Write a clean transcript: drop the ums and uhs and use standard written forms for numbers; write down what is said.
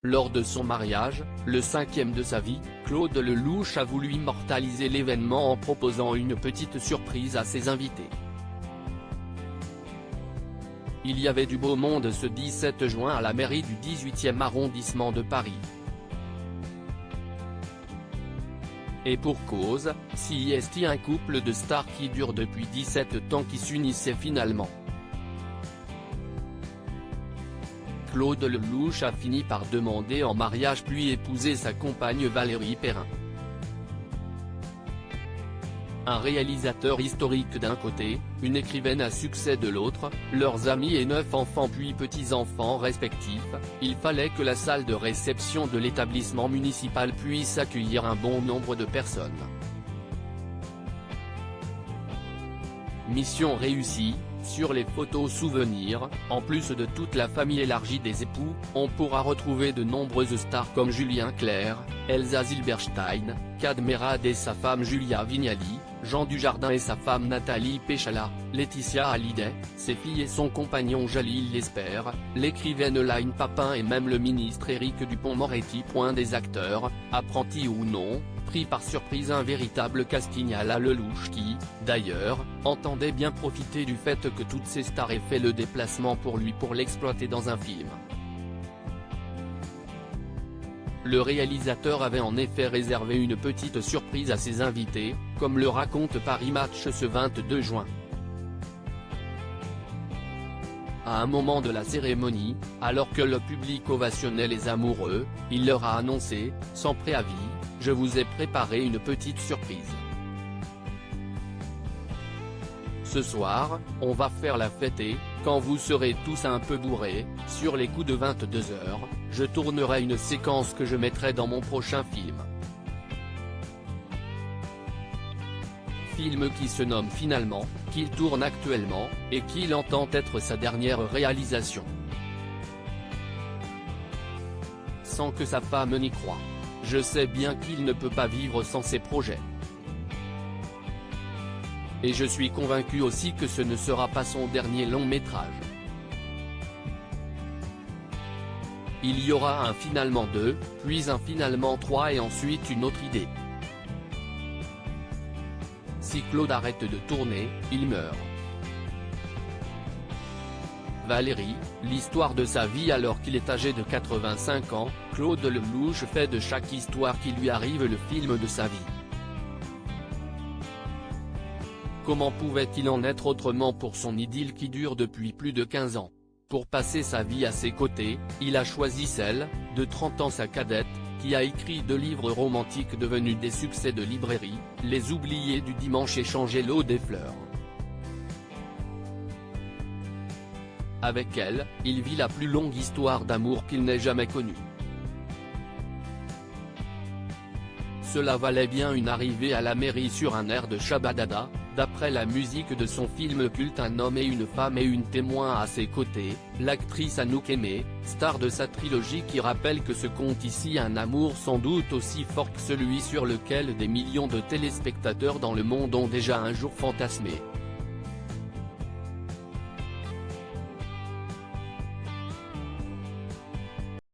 Lors de son mariage, le 5e de sa vie, Claude Lelouch a voulu immortaliser l'événement en proposant une petite surprise à ses invités. Il y avait du beau monde ce 17 juin à la mairie du 18e arrondissement de Paris. Et pour cause, si est un couple de stars qui dure depuis 17 ans qui s'unissait finalement. Claude Lelouch a fini par demander en mariage puis épouser sa compagne Valérie Perrin. Un réalisateur historique d'un côté, une écrivaine à succès de l'autre, leurs amis et 9 enfants puis petits-enfants respectifs, il fallait que la salle de réception de l'établissement municipal puisse accueillir un bon nombre de personnes. Mission réussie. Sur les photos souvenirs, en plus de toute la famille élargie des époux, on pourra retrouver de nombreuses stars comme Julien Clerc, Elsa Zilberstein, Kad Merad et sa femme Julia Vignali, Jean Dujardin et sa femme Nathalie Péchala, Laetitia Hallyday, ses filles et son compagnon Jalil Lesper, l'écrivaine Laine Papin et même le ministre Éric Dupond-Moretti. Des acteurs, apprentis ou non, pris par surprise un véritable casting à la Lelouch qui, d'ailleurs, entendait bien profiter du fait que toutes ces stars aient fait le déplacement pour l'exploiter dans un film. Le réalisateur avait en effet réservé une petite surprise à ses invités, comme le raconte Paris Match ce 22 juin. À un moment de la cérémonie, alors que le public ovationnait les amoureux, il leur a annoncé, sans préavis, « Je vous ai préparé une petite surprise. Ce soir, on va faire la fête et, quand vous serez tous un peu bourrés, sur les coups de 22 h, je tournerai une séquence que je mettrai dans mon prochain film. » Film qui se nomme finalement, qu'il tourne actuellement, et qu'il entend être sa dernière réalisation. Sans que sa femme n'y croie. Je sais bien qu'il ne peut pas vivre sans ses projets. Et je suis convaincu aussi que ce ne sera pas son dernier long métrage. Il y aura un finalement 2, puis un finalement 3 et ensuite une autre idée. Si Claude arrête de tourner, il meurt. Valérie, l'histoire de sa vie alors qu'il est âgé de 85 ans, Claude Lelouch fait de chaque histoire qui lui arrive le film de sa vie. Comment pouvait-il en être autrement pour son idylle qui dure depuis plus de 15 ans? Pour passer sa vie à ses côtés, il a choisi celle, de 30 ans sa cadette, qui a écrit 2 livres romantiques devenus des succès de librairie, Les Oubliés du dimanche et Changer l'eau des fleurs. Avec elle, il vit la plus longue histoire d'amour qu'il n'ait jamais connue. Cela valait bien une arrivée à la mairie sur un air de Shabadada, d'après la musique de son film culte Un homme et une femme et une témoin à ses côtés, l'actrice Anouk Aimée, star de sa trilogie qui rappelle que se compte ici un amour sans doute aussi fort que celui sur lequel des millions de téléspectateurs dans le monde ont déjà un jour fantasmé.